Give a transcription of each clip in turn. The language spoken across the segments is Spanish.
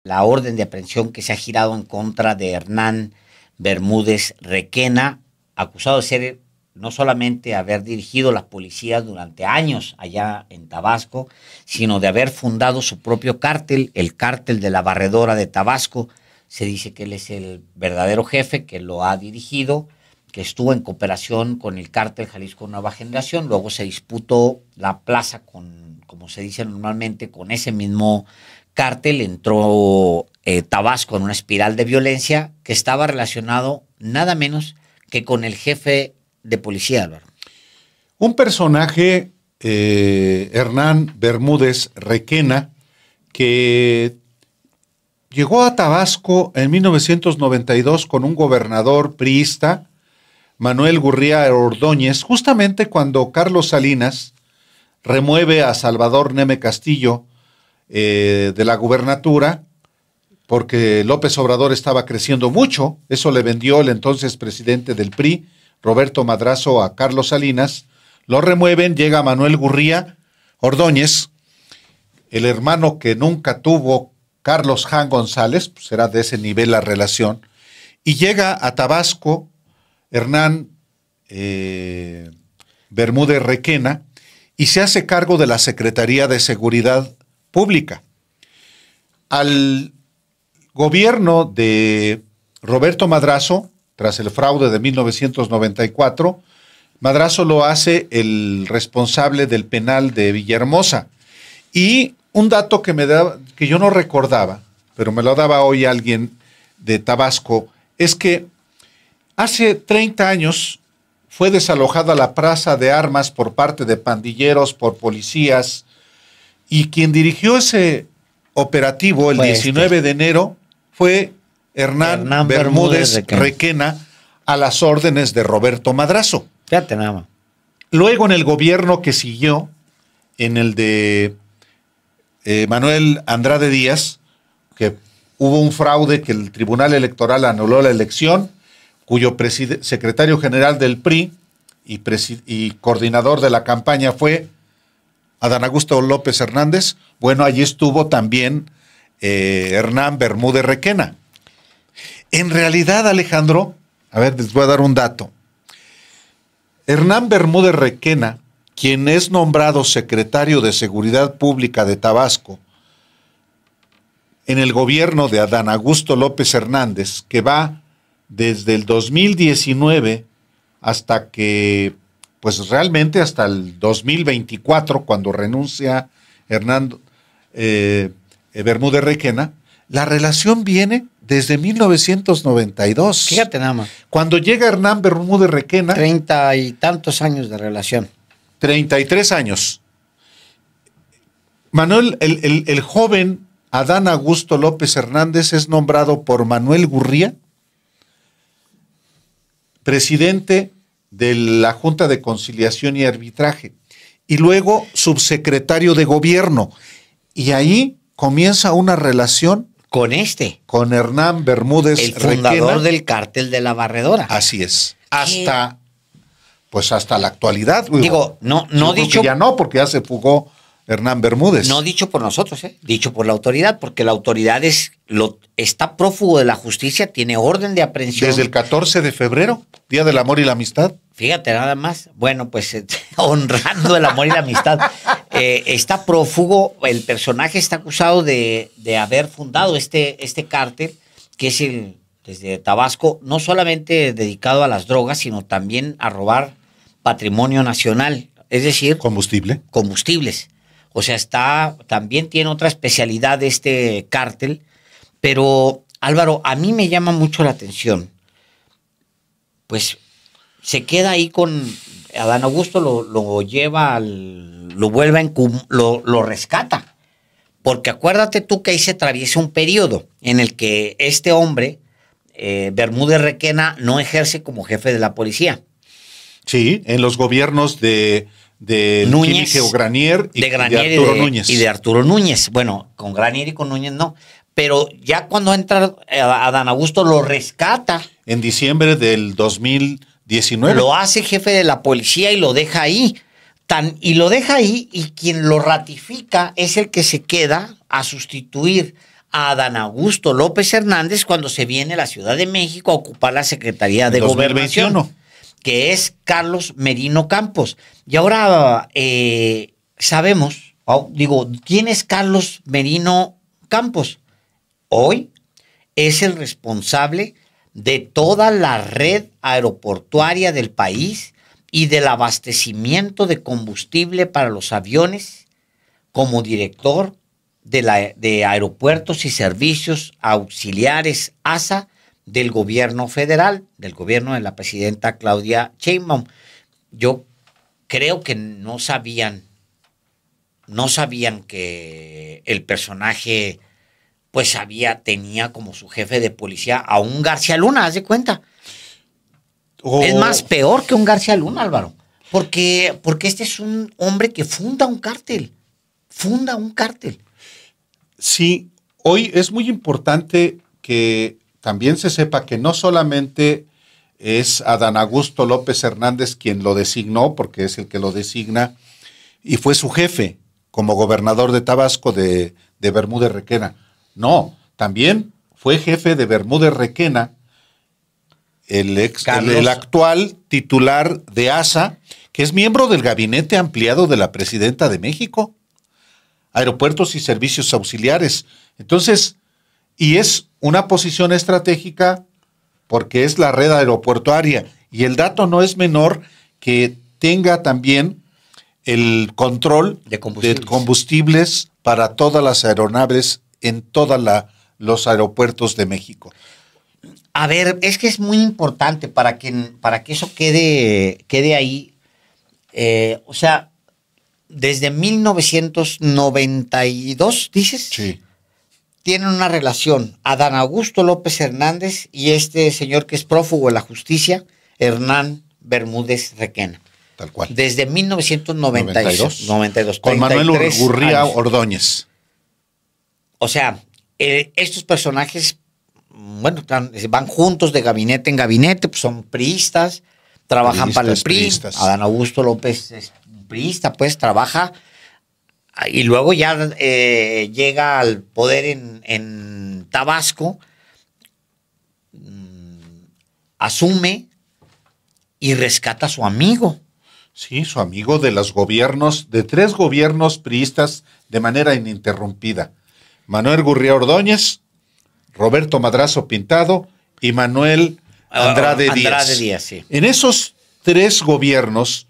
la orden de aprehensión que se ha girado en contra de Hernán Bermúdez Requena, acusado de ser no solamente haber dirigido las policías durante años allá en Tabasco, sino de haber fundado su propio cártel, el cártel de la Barredora de Tabasco. Se dice que él es el verdadero jefe, que lo ha dirigido, que estuvo en cooperación con el cártel Jalisco Nueva Generación, luego se disputó la plaza con, como se dice normalmente, con ese mismo cártel, entró Tabasco en una espiral de violencia que estaba relacionado nada menos que con el jefe de policía, Álvaro. Un personaje, Hernán Bermúdez Requena, que llegó a Tabasco en 1992 con un gobernador priista, Manuel Gurría Ordóñez, justamente cuando Carlos Salinas remueve a Salvador Neme Castillo de la gubernatura, porque López Obrador estaba creciendo mucho. Eso le vendió el entonces presidente del PRI, Roberto Madrazo, a Carlos Salinas. Lo remueven, llega Manuel Gurría Ordóñez, el hermano que nunca tuvo Carlos Jan González, pues era de ese nivel la relación, y llega a Tabasco Hernán Bermúdez Requena y se hace cargo de la Secretaría de Seguridad Pública. Al gobierno de Roberto Madrazo, tras el fraude de 1994, Madrazo lo hace el responsable del penal de Villahermosa. Y un dato que que yo no recordaba, pero me lo daba hoy alguien de Tabasco, es que hace 30 años fue desalojada la plaza de armas por parte de pandilleros, por policías, y quien dirigió ese operativo el 19 de enero fue Hernán Bermúdez Requena, a las órdenes de Roberto Madrazo. Fíjate nada más. Luego en el gobierno que siguió, en el de Manuel Andrade Díaz, que hubo un fraude que el Tribunal Electoral anuló la elección, cuyo secretario general del PRI y coordinador de la campaña fue Adán Augusto López Hernández. Bueno, allí estuvo también Hernán Bermúdez Requena. En realidad, Alejandro, a ver, les voy a dar un dato. Hernán Bermúdez Requena, quien es nombrado secretario de Seguridad Pública de Tabasco en el gobierno de Adán Augusto López Hernández, que va desde el 2019 hasta que, pues realmente hasta el 2024, cuando renuncia Hernán Bermúdez Requena, la relación viene desde 1992. Fíjate nada más. Cuando llega Hernán Bermúdez Requena... 30 y tantos años de relación. 33 años. Manuel, el joven Adán Augusto López Hernández es nombrado por Manuel Gurría presidente de la Junta de Conciliación y Arbitraje y luego subsecretario de Gobierno. Y ahí comienza una relación con Hernán Bermúdez Requena, el fundador del cártel de la Barredora. Así es. Hasta la actualidad. Digo, no dicho. Ya no, porque ya se fugó Hernán Bermúdez. No dicho por nosotros, dicho por la autoridad, porque la autoridad está prófugo de la justicia, tiene orden de aprehensión. Desde el 14 de febrero, Día del Amor y la Amistad. Fíjate nada más. Bueno, pues honrando el amor y la amistad. Está prófugo, el personaje está acusado de haber fundado este cártel, que es desde Tabasco, no solamente dedicado a las drogas, sino también a robar patrimonio nacional, es decir, combustibles. O sea, también tiene otra especialidad este cártel, pero Álvaro, a mí me llama mucho la atención, pues se queda ahí con Adán Augusto, lo lleva, lo rescata, porque acuérdate tú que ahí se atraviesa un periodo en el que este hombre, Bermúdez Requena, no ejerce como jefe de la policía. Sí, en los gobiernos de Núñez, Granier y de Arturo Núñez. Y de Arturo Núñez. Bueno, con Granier y con Núñez no. Pero ya cuando entra Adán Augusto lo rescata. En diciembre del 2019. Lo hace jefe de la policía y lo deja ahí. Y quien lo ratifica es el que se queda a sustituir a Adán Augusto López Hernández cuando se viene a la Ciudad de México a ocupar la Secretaría de 2021. Gobernación, que es Carlos Merino Campos. Y ahora sabemos, ¿quién es Carlos Merino Campos? Hoy es el responsable de toda la red aeroportuaria del país y del abastecimiento de combustible para los aviones como director de Aeropuertos y Servicios Auxiliares ASA del gobierno federal, del gobierno de la presidenta Claudia Sheinbaum. Yo creo que no sabían que el personaje pues tenía como su jefe de policía a un García Luna, haz de cuenta. Es más peor que un García Luna, Álvaro, porque este es un hombre que funda un cártel. Sí, hoy es muy importante que también se sepa que no solamente es Adán Augusto López Hernández quien lo designó, porque es el que lo designa, y fue su jefe como gobernador de Tabasco de Bermúdez Requena. No, también fue jefe de Bermúdez Requena el actual titular de ASA, que es miembro del gabinete ampliado de la presidenta de México, Aeropuertos y Servicios Auxiliares. Entonces, y es una posición estratégica porque es la red aeroportuaria. Y el dato no es menor que tenga también el control de combustibles para todas las aeronaves en todos los aeropuertos de México. A ver, es que es muy importante para que eso quede ahí. O sea, desde 1992, ¿dices? Sí. Tienen una relación Adán Augusto López Hernández y este señor que es prófugo de la justicia, Hernán Bermúdez Requena. Tal cual. Desde 1992. Con Manuel Gurría Ordóñez. O sea, estos personajes, bueno, van juntos de gabinete en gabinete, pues son priistas, trabajan para el PRI. Priistas. Adán Augusto López es priista, pues trabaja y luego ya llega al poder en Tabasco, asume y rescata a su amigo. Sí, su amigo de los gobiernos, de 3 gobiernos priistas de manera ininterrumpida. Manuel Gurría Ordóñez, Roberto Madrazo Pintado y Manuel Andrade Díaz. Sí. En esos 3 gobiernos,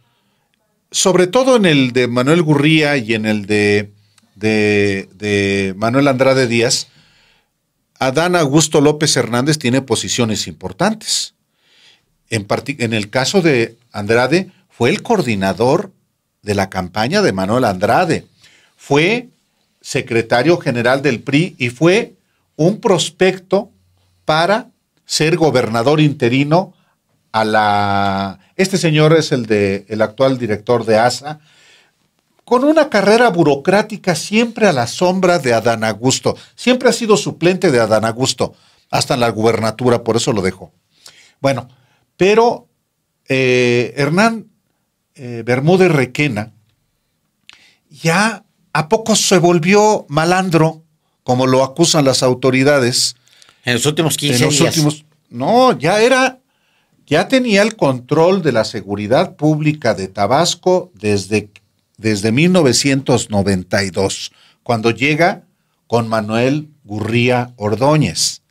sobre todo en el de Manuel Gurría y en el de Manuel Andrade Díaz, Adán Augusto López Hernández tiene posiciones importantes. En el caso de Andrade, fue el coordinador de la campaña de Manuel Andrade, fue secretario general del PRI y fue un prospecto para ser gobernador interino este señor es el actual director de ASA, con una carrera burocrática siempre a la sombra de Adán Augusto. Siempre ha sido suplente de Adán Augusto, hasta en la gubernatura, por eso lo dejó. Bueno, pero Hernán Bermúdez Requena ya a poco se volvió malandro, como lo acusan las autoridades. En los últimos 15 días. Ya tenía el control de la seguridad pública de Tabasco desde 1992, cuando llega con Manuel Gurría Ordóñez.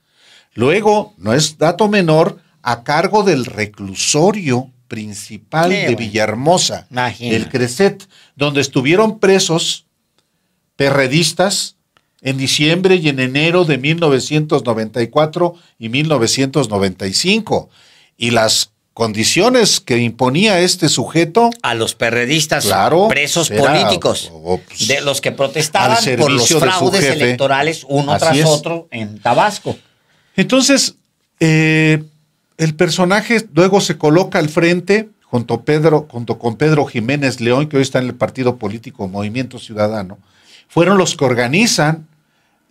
Luego, no es dato menor, a cargo del reclusorio principal de Villahermosa, el CRECET, donde estuvieron presos perredistas en diciembre y en enero de 1994 y 1995. Y las condiciones que imponía este sujeto a los perredistas, claro, presos políticos, de los que protestaban por los fraudes electorales uno tras otro en Tabasco. Entonces, el personaje luego se coloca al frente junto con Pedro Jiménez León, que hoy está en el partido político Movimiento Ciudadano. Fueron los que organizan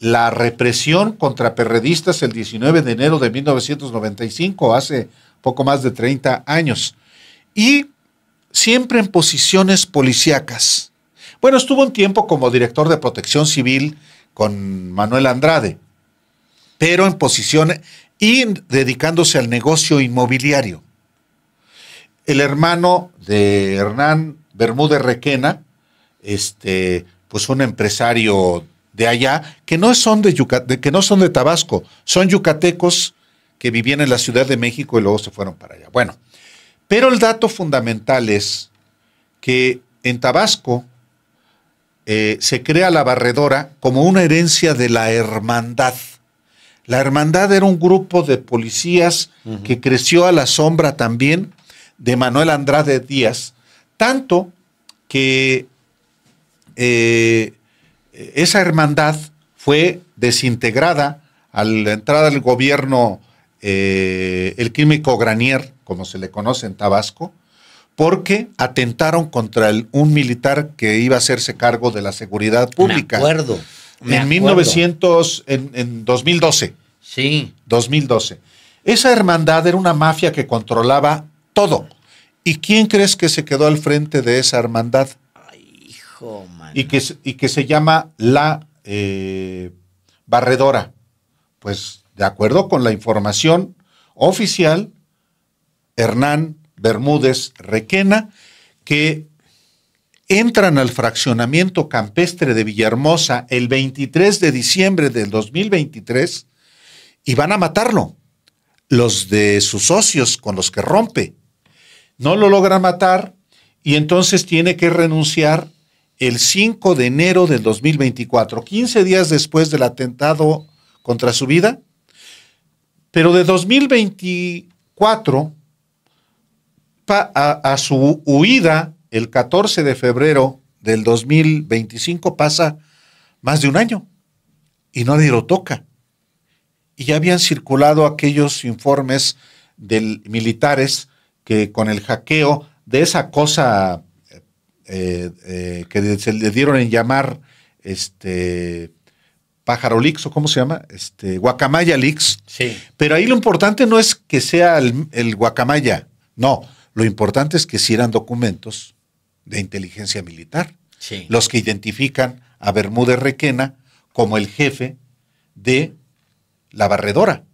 la represión contra perredistas el 19 de enero de 1995, hace poco más de 30 años. Y siempre en posiciones policíacas. Bueno, estuvo un tiempo como director de Protección Civil con Manuel Andrade, pero en posición y dedicándose al negocio inmobiliario. El hermano de Hernán Bermúdez Requena, pues un empresario de allá, que no son que no son de Tabasco, son yucatecos que vivían en la Ciudad de México y luego se fueron para allá. Bueno, pero el dato fundamental es que en Tabasco se crea la Barredora como una herencia de la Hermandad. La Hermandad era un grupo de policías que creció a la sombra también de Manuel Andrade Díaz, tanto que esa hermandad fue desintegrada a la entrada del gobierno, el químico Granier, como se le conoce en Tabasco, porque atentaron contra un militar que iba a hacerse cargo de la seguridad pública. Me acuerdo. En 2012. Sí. 2012. Esa hermandad era una mafia que controlaba todo. ¿Y quién crees que se quedó al frente de esa hermandad? Ay, hijo, man. Y que se llama la Barredora. Pues, de acuerdo con la información oficial, Hernán Bermúdez Requena, que entran al fraccionamiento campestre de Villahermosa el 23 de diciembre del 2023 y van a matarlo. Los de sus socios con los que rompe. No lo logran matar y entonces tiene que renunciar el 5 de enero del 2024, 15 días después del atentado contra su vida. Pero de 2024 a su huida, el 14 de febrero del 2025, pasa más de un año y nadie lo toca. Y ya habían circulado aquellos informes militares que con el hackeo de esa cosa que se le dieron en llamar Pájaro Leaks, o ¿cómo se llama? Guacamaya Leaks. Sí. Pero ahí lo importante no es que sea el Guacamaya, no. Lo importante es que sí eran documentos de inteligencia militar, Sí. los que identifican a Bermúdez Requena como el jefe de la Barredora.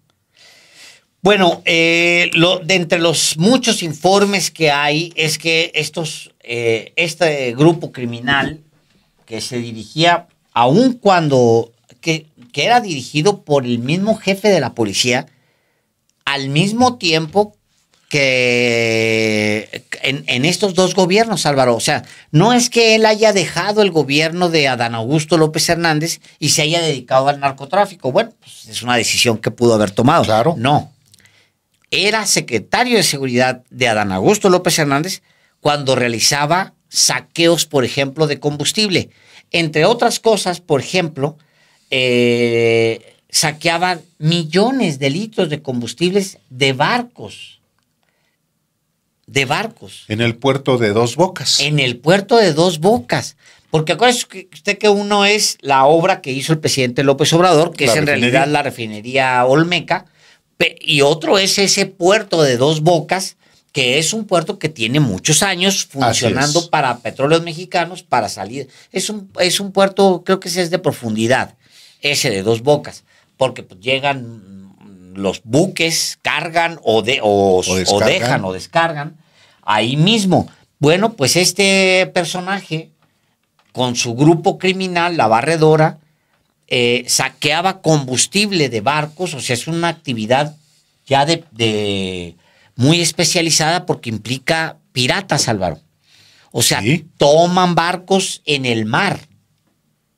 Bueno, de entre los muchos informes que hay es que este grupo criminal que se dirigía, aun cuando que era dirigido por el mismo jefe de la policía, al mismo tiempo que en estos dos gobiernos, Álvaro. O sea, no es que él haya dejado el gobierno de Adán Augusto López Hernández y se haya dedicado al narcotráfico. Bueno, pues es una decisión que pudo haber tomado. Claro. No. Era secretario de Seguridad de Adán Augusto López Hernández cuando realizaba saqueos, por ejemplo, de combustible. Entre otras cosas, por ejemplo, saqueaban millones de litros de combustibles de barcos. De barcos. En el puerto de Dos Bocas. En el puerto de Dos Bocas. Porque acuérdese usted que uno es la obra que hizo el presidente López Obrador, que es en realidad la refinería Olmeca, y otro es ese puerto de Dos Bocas, que es un puerto que tiene muchos años funcionando para Petróleos Mexicanos para salir. Es un puerto, creo que ese es de profundidad, ese de Dos Bocas, porque pues llegan los buques, cargan o dejan o descargan ahí mismo. Bueno, pues este personaje con su grupo criminal, la Barredora, saqueaba combustible de barcos. O sea, es una actividad ya de muy especializada porque implica piratas, Álvaro. O sea, ¿sí? Toman barcos en el mar.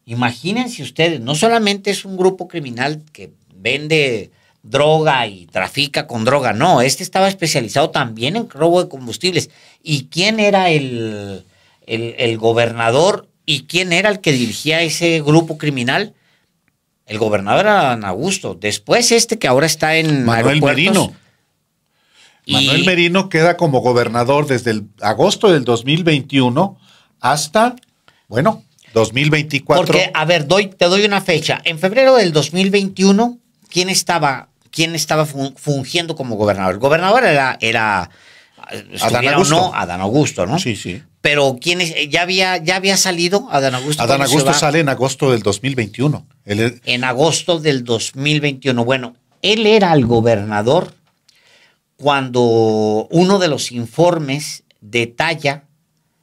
Imagínense ustedes, no solamente es un grupo criminal que vende droga y trafica con droga, no, estaba especializado también en robo de combustibles. ¿Y quién era el gobernador y quién era el que dirigía ese grupo criminal? El gobernador era Adán Augusto. Después que ahora está en Manuel Merino. Manuel Merino queda como gobernador desde el agosto del 2021 hasta, 2024. Porque, a ver, te doy una fecha. En febrero del 2021, ¿quién estaba fungiendo como gobernador? El gobernador era Adán Augusto. Adán Augusto, ¿no? Sí, sí. Pero ya había salido Adán Augusto. Adán Augusto sale en agosto del 2021. En agosto del 2021. Bueno, él era el gobernador cuando uno de los informes detalla,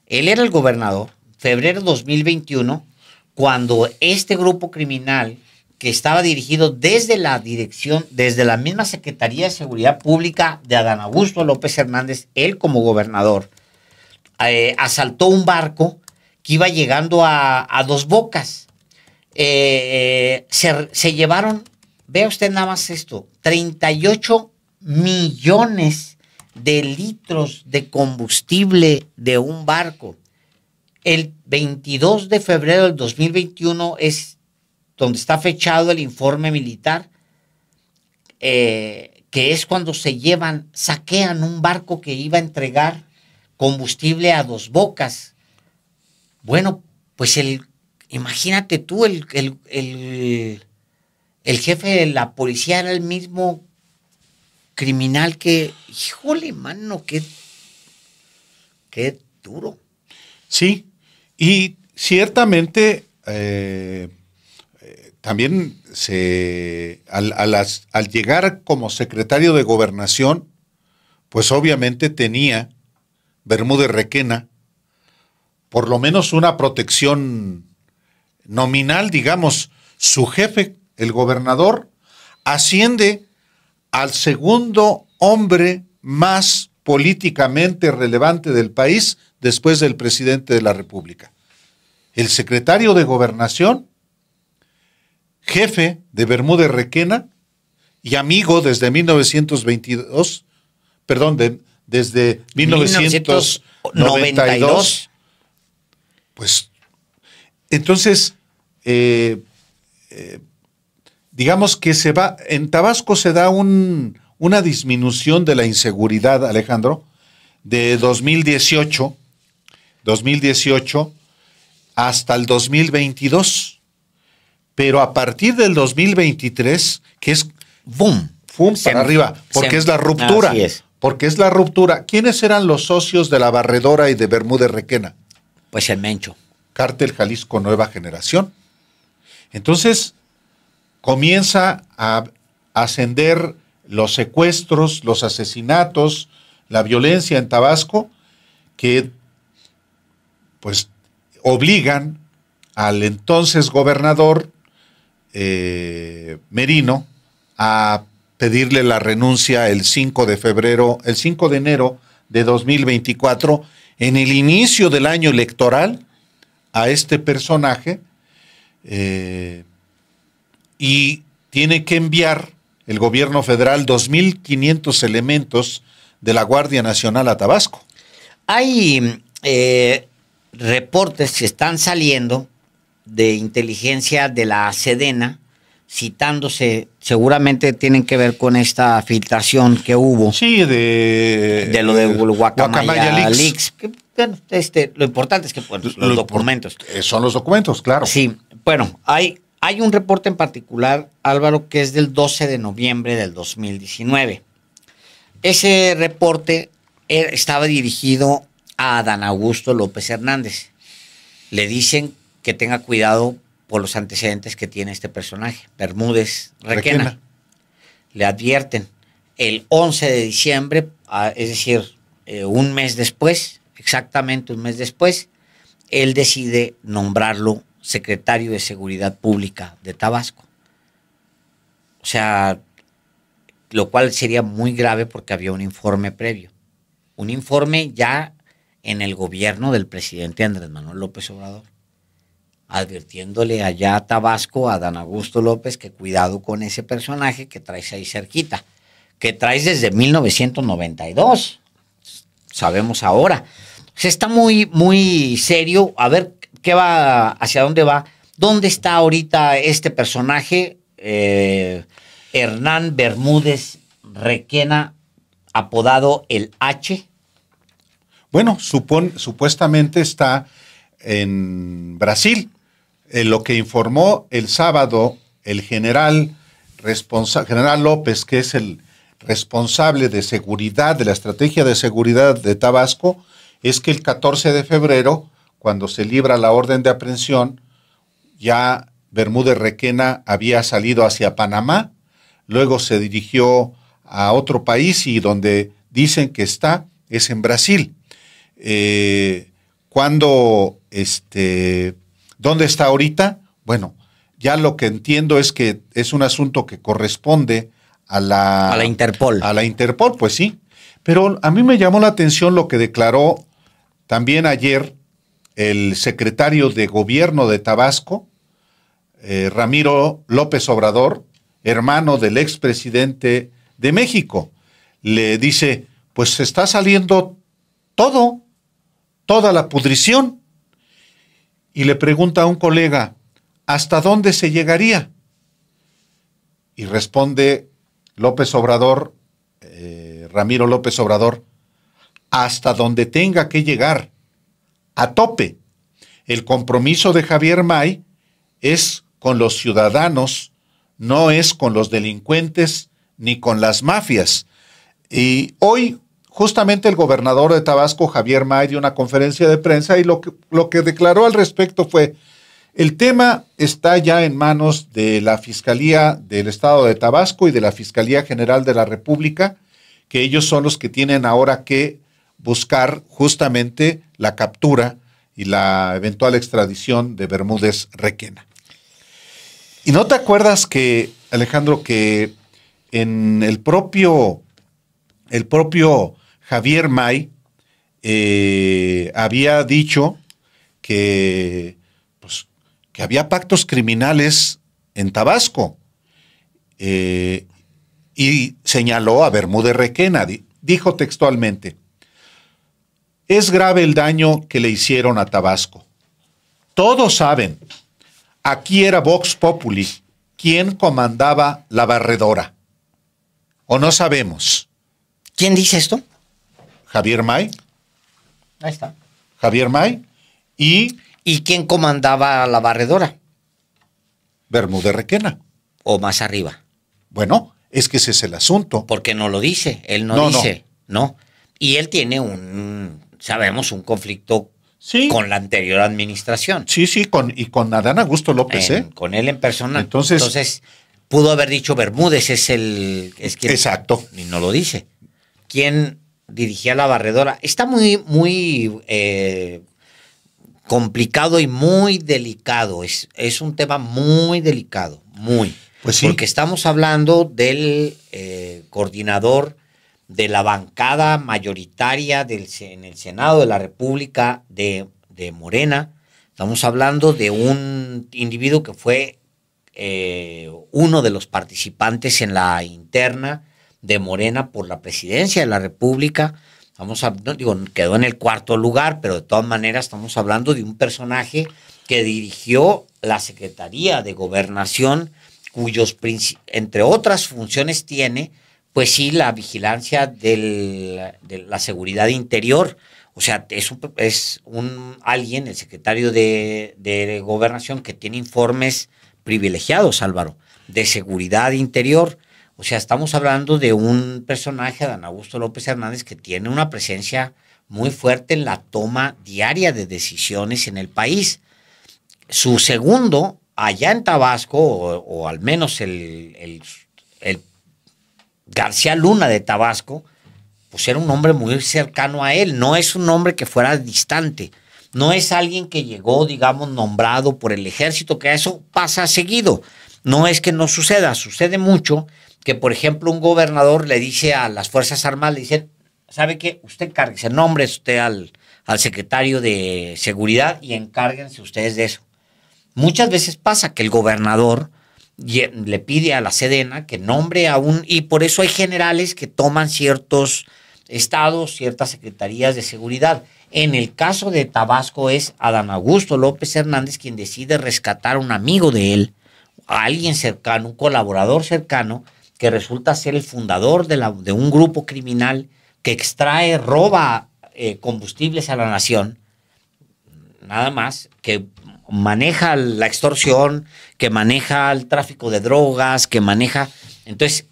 él era el gobernador, febrero de 2021, cuando este grupo criminal que estaba dirigido desde la dirección, desde la misma Secretaría de Seguridad Pública de Adán Augusto López Hernández, él como gobernador, asaltó un barco que iba llegando a Dos Bocas. Se llevaron, vea usted nada más esto, 38 millones de litros de combustible de un barco. El 22 de febrero del 2021 es donde está fechado el informe militar, que es cuando saquean un barco que iba a entregar combustible a Dos Bocas. Bueno, pues imagínate tú, el jefe de la policía era el mismo criminal que, híjole, mano, qué duro. Sí, y ciertamente también al llegar como secretario de Gobernación, pues obviamente tenía Bermúdez Requena por lo menos una protección nominal, digamos. Su jefe, el gobernador, asciende al segundo hombre más políticamente relevante del país después del presidente de la República. El secretario de Gobernación, jefe de Bermúdez Requena y amigo desde 1922, desde 1992. Pues, entonces, digamos que en Tabasco se da una disminución de la inseguridad, Alejandro, de 2018 hasta el 2022. Pero a partir del 2023, que es boom para arriba, porque es la ruptura. Así es. Porque es la ruptura. ¿Quiénes eran los socios de la Barredora y de Bermúdez Requena? Pues el Mencho. Cártel Jalisco Nueva Generación. Entonces, comienza a ascender los secuestros, los asesinatos, la violencia en Tabasco, que pues obligan al entonces gobernador Merino a pedirle la renuncia el 5 de enero de 2024, en el inicio del año electoral, a este personaje, y tiene que enviar el gobierno federal 2.500 elementos de la Guardia Nacional a Tabasco. Hay reportes que están saliendo de inteligencia de la Sedena, citándose, seguramente tienen que ver con esta filtración que hubo. Sí, de lo de Guacamaya Leaks. Lo importante es que los documentos. Son los documentos, claro. Sí, bueno, hay un reporte en particular, Álvaro, que es del 12 de noviembre del 2019. Ese reporte estaba dirigido a Adán Augusto López Hernández. Le dicen que tenga cuidado por los antecedentes que tiene este personaje, Bermúdez Requena. Le advierten. El 11 de diciembre, es decir, un mes después, exactamente un mes después, él decide nombrarlo secretario de Seguridad Pública de Tabasco. O sea, lo cual sería muy grave porque había un informe previo. Un informe ya en el gobierno del presidente Andrés Manuel López Obrador, advirtiéndole allá a Tabasco, a Adán Augusto López, que cuidado con ese personaje que traes ahí cerquita, que traes desde 1992. Sabemos ahora. O sea, está muy, muy serio. A ver qué va, hacia dónde va. ¿Dónde está ahorita este personaje? Hernán Bermúdez Requena, apodado el H. Bueno, supuestamente está en Brasil. Lo que informó el sábado el general López, que es el responsable de seguridad, de la estrategia de seguridad de Tabasco, es que el 14 de febrero, cuando se libra la orden de aprehensión, ya Bermúdez Requena había salido hacia Panamá, luego se dirigió a otro país y donde dicen que está es en Brasil. ¿Dónde está ahorita? Bueno, ya lo que entiendo es que es un asunto que corresponde a la Interpol. A la Interpol, pues sí. Pero a mí me llamó la atención lo que declaró también ayer el secretario de Gobierno de Tabasco, Ramiro López Obrador, hermano del expresidente de México. Le dice, pues está saliendo toda la pudrición. Y le pregunta a un colega, ¿hasta dónde se llegaría? Y responde López Obrador, Ramiro López Obrador, hasta donde tenga que llegar, a tope. El compromiso de Javier May es con los ciudadanos, no es con los delincuentes ni con las mafias. Y hoy, justamente el gobernador de Tabasco, Javier May, dio una conferencia de prensa y lo que declaró al respecto fue: el tema está ya en manos de la Fiscalía del Estado de Tabasco y de la Fiscalía General de la República, que ellos son los que tienen ahora que buscar justamente la captura y la eventual extradición de Bermúdez Requena. ¿Y no te acuerdas que, Alejandro, que en el propio Javier May había dicho que había pactos criminales en Tabasco y señaló a Bermúdez Requena? Dijo textualmente: es grave el daño que le hicieron a Tabasco. Todos saben, aquí era Vox Populi quien comandaba la barredora. ¿O no sabemos? ¿Quién dice esto? Javier May. Ahí está. Javier May y quién comandaba la barredora? Bermúdez Requena. ¿O más arriba? Bueno, es que ese es el asunto. Porque no lo dice, él no dice, no. Y él tiene un conflicto con la anterior administración. Sí, con Adán Augusto López, Con él en persona. Entonces pudo haber dicho Bermúdez es quien. Exacto. Y no lo dice. ¿Quién dirigía la barredora? Está muy complicado y muy delicado. Es un tema muy delicado, muy. Pues sí. Porque estamos hablando del coordinador de la bancada mayoritaria en el Senado de la República de Morena. Estamos hablando de un individuo que fue uno de los participantes en la interna de Morena por la presidencia de la República. Quedó en el cuarto lugar, pero de todas maneras estamos hablando de un personaje que dirigió la Secretaría de Gobernación, cuyos, entre otras funciones, tiene, pues sí, la vigilancia de la seguridad interior. O sea, es alguien, el secretario de Gobernación, que tiene informes privilegiados, Álvaro, de seguridad interior. O sea, estamos hablando de un personaje, Adán Augusto López Hernández, que tiene una presencia muy fuerte en la toma diaria de decisiones en el país. Su segundo, allá en Tabasco, o al menos el García Luna de Tabasco, pues era un hombre muy cercano a él. No es un hombre que fuera distante. No es alguien que llegó, digamos, nombrado por el ejército, que eso pasa seguido. No es que no suceda, sucede mucho que, por ejemplo, un gobernador le dice a las Fuerzas Armadas, le dice: ¿sabe qué? Usted encárguese, nombre usted al secretario de Seguridad y encárguense ustedes de eso. Muchas veces pasa que el gobernador le pide a la Sedena que nombre a y por eso hay generales que toman ciertos estados, ciertas secretarías de seguridad. En el caso de Tabasco es Adán Augusto López Hernández quien decide rescatar a un amigo de él, a alguien cercano, un colaborador cercano, que resulta ser el fundador de un grupo criminal que roba combustibles a la nación, nada más, que maneja la extorsión, que maneja el tráfico de drogas, que maneja. Entonces,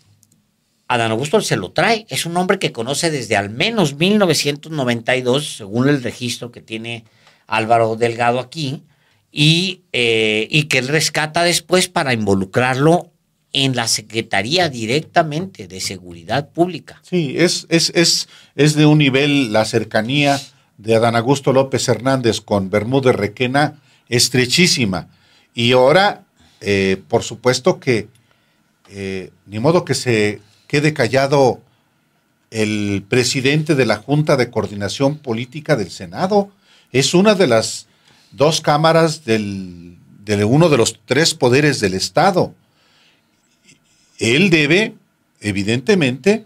Adán Augusto se lo trae. Es un hombre que conoce desde al menos 1992, según el registro que tiene Álvaro Delgado aquí, y que él rescata después para involucrarlo en la Secretaría directamente de Seguridad Pública. Sí, es de un nivel, la cercanía de Adán Augusto López Hernández con Bermúdez Requena estrechísima. Y ahora, por supuesto que ni modo que se quede callado el presidente de la Junta de Coordinación Política del Senado. Es una de las dos cámaras de uno de los tres poderes del Estado. Él debe, evidentemente,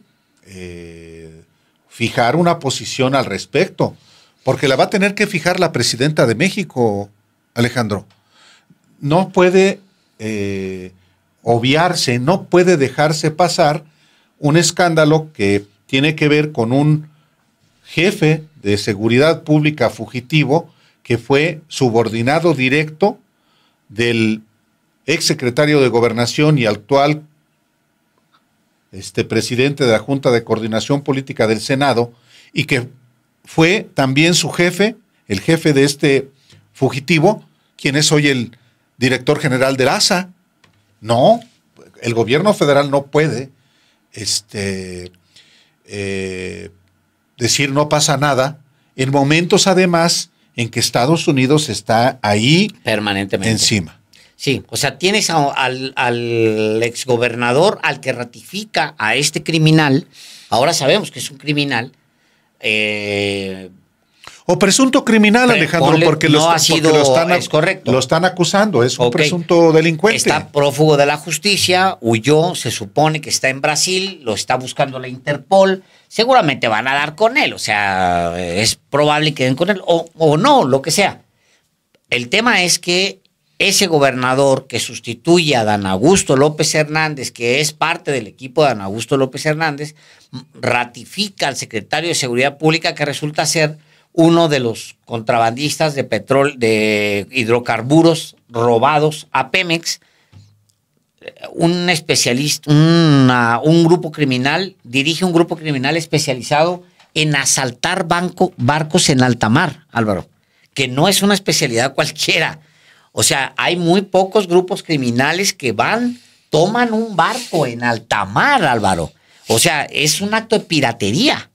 fijar una posición al respecto, porque la va a tener que fijar la presidenta de México, Alejandro. No puede obviarse, no puede dejarse pasar un escándalo que tiene que ver con un jefe de seguridad pública fugitivo que fue subordinado directo del exsecretario de Gobernación y actual presidente de la Junta de Coordinación Política del Senado, y que fue también su jefe, el jefe de este fugitivo, quien es hoy el director general del ASA. No, el gobierno federal no puede decir no pasa nada en momentos además en que Estados Unidos está ahí permanentemente encima. Sí, o sea, tienes al exgobernador al que ratifica a este criminal. Ahora sabemos que es un criminal. O presunto criminal, Alejandro, porque lo están acusando, es un presunto delincuente. Está prófugo de la justicia, huyó, se supone que está en Brasil, lo está buscando la Interpol, seguramente van a dar con él, o sea, es probable que den con él, o no, lo que sea. El tema es que ese gobernador que sustituye a Adán Augusto López Hernández, que es parte del equipo de Adán Augusto López Hernández, ratifica al secretario de Seguridad Pública, que resulta ser uno de los contrabandistas de petróleo, de hidrocarburos robados a Pemex. Un especialista, un grupo criminal, dirige un grupo criminal especializado en asaltar barcos en alta mar, Álvaro, que no es una especialidad cualquiera. O sea, hay muy pocos grupos criminales que toman un barco en alta mar, Álvaro. O sea, es un acto de piratería.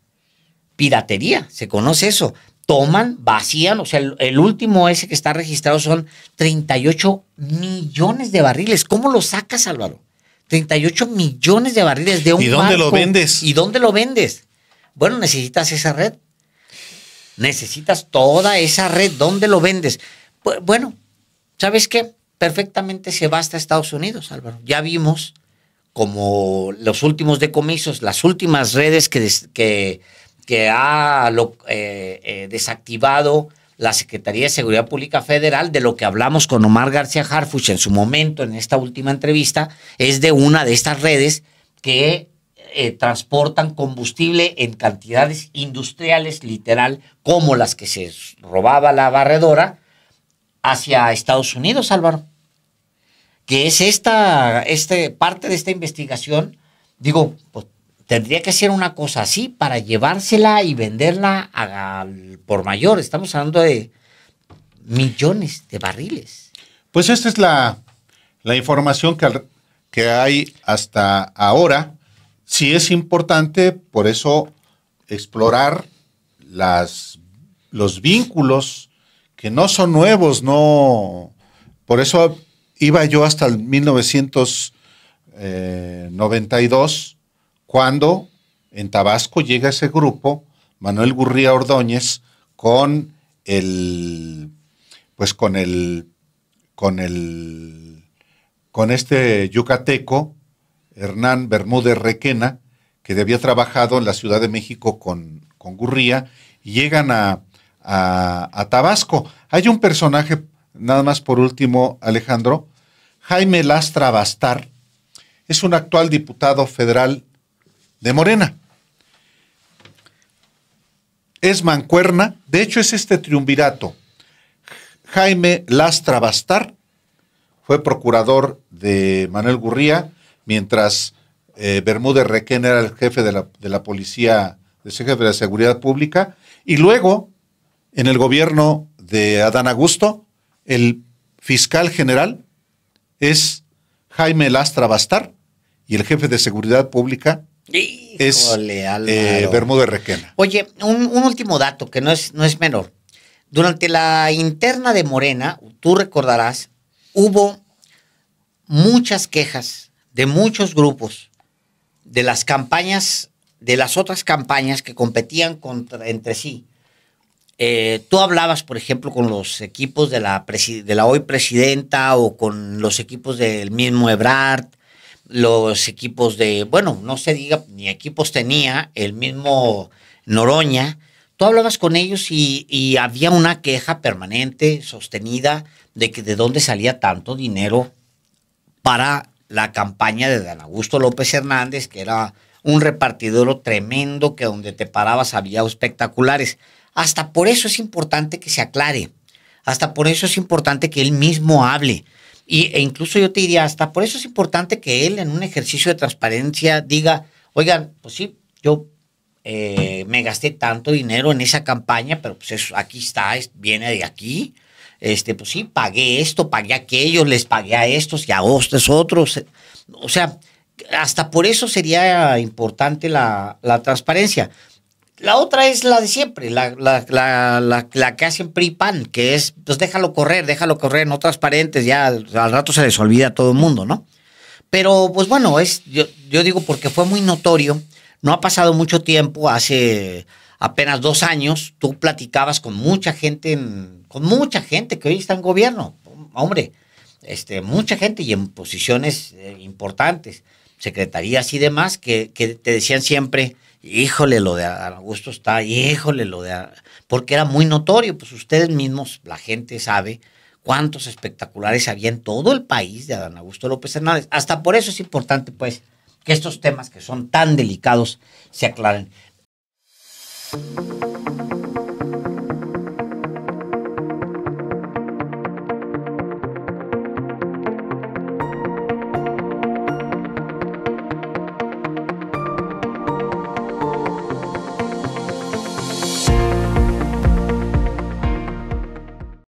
Piratería, se conoce eso. Toman, vacían, o sea, el último ese que está registrado son 38 millones de barriles. ¿Cómo lo sacas, Álvaro? 38 millones de barriles de un barco. ¿Y dónde lo vendes? ¿Y dónde lo vendes? Bueno, necesitas esa red. Necesitas toda esa red. ¿Dónde lo vendes? Bueno, ¿sabes qué? Perfectamente se va hasta Estados Unidos, Álvaro. Ya vimos como los últimos decomisos, las últimas redes que ha desactivado la Secretaría de Seguridad Pública Federal, de lo que hablamos con Omar García Harfuch en su momento, en esta última entrevista, es de una de estas redes que transportan combustible en cantidades industriales, literal, como las que se robaba la barredora, hacia Estados Unidos, Álvaro. Que es parte de esta investigación, digo, pues, tendría que ser una cosa así para llevársela y venderla al por mayor. Estamos hablando de millones de barriles. Pues esta es la información que hay hasta ahora. Sí es importante, por eso, explorar los vínculos que no son nuevos, no. Por eso iba yo hasta el 1992, cuando en Tabasco llega ese grupo, Manuel Gurría Ordóñez, con este yucateco, Hernán Bermúdez Requena, que había trabajado en la Ciudad de México con Gurría, y llegan a Tabasco. Hay un personaje, nada más por último, Alejandro, Jaime Lastra Bastar, es un actual diputado federal de Morena. Es mancuerna, de hecho es este triunvirato. Jaime Lastra Bastar fue procurador de Manuel Gurría, mientras Bermúdez Requena era el jefe de la policía, el jefe de la seguridad pública, y luego, en el gobierno de Adán Augusto, el fiscal general es Jaime Lastra Bastar, y el jefe de seguridad pública es Bermúdez Requena. Oye, un último dato que no es menor. Durante la interna de Morena, tú recordarás, hubo muchas quejas de muchos grupos de las campañas, de las otras campañas que competían entre sí. Tú hablabas, por ejemplo, con los equipos de la hoy presidenta o con los equipos del mismo Ebrard, los equipos bueno, no se diga, ni equipos tenía, el mismo Noroña. Tú hablabas con ellos y había una queja permanente, sostenida, de que de dónde salía tanto dinero para la campaña de Adán Augusto López Hernández, que era un repartidor tremendo, que donde te parabas había espectaculares. Hasta por eso es importante que se aclare, hasta por eso es importante que él mismo hable. E incluso yo te diría, hasta por eso es importante que él en un ejercicio de transparencia diga, oigan, pues sí, yo me gasté tanto dinero en esa campaña, pero pues eso, aquí está, viene de aquí. Pues sí, pagué esto, pagué aquello, les pagué a estos y a estos otros. O sea, hasta por eso sería importante la transparencia. La otra es la de siempre, la que hacen PRI y PAN, que es, pues déjalo correr, no transparentes, ya al rato se les olvida a todo el mundo, ¿no? Pero, pues bueno, yo digo porque fue muy notorio, no ha pasado mucho tiempo, hace apenas 2 años, tú platicabas con mucha gente que hoy está en gobierno, hombre, mucha gente y en posiciones importantes, secretarías y demás, que te decían siempre, híjole, lo de Augusto está, porque era muy notorio, pues ustedes mismos, la gente sabe cuántos espectaculares había en todo el país de Adán Augusto López Hernández. Hasta por eso es importante, pues, que estos temas que son tan delicados se aclaren.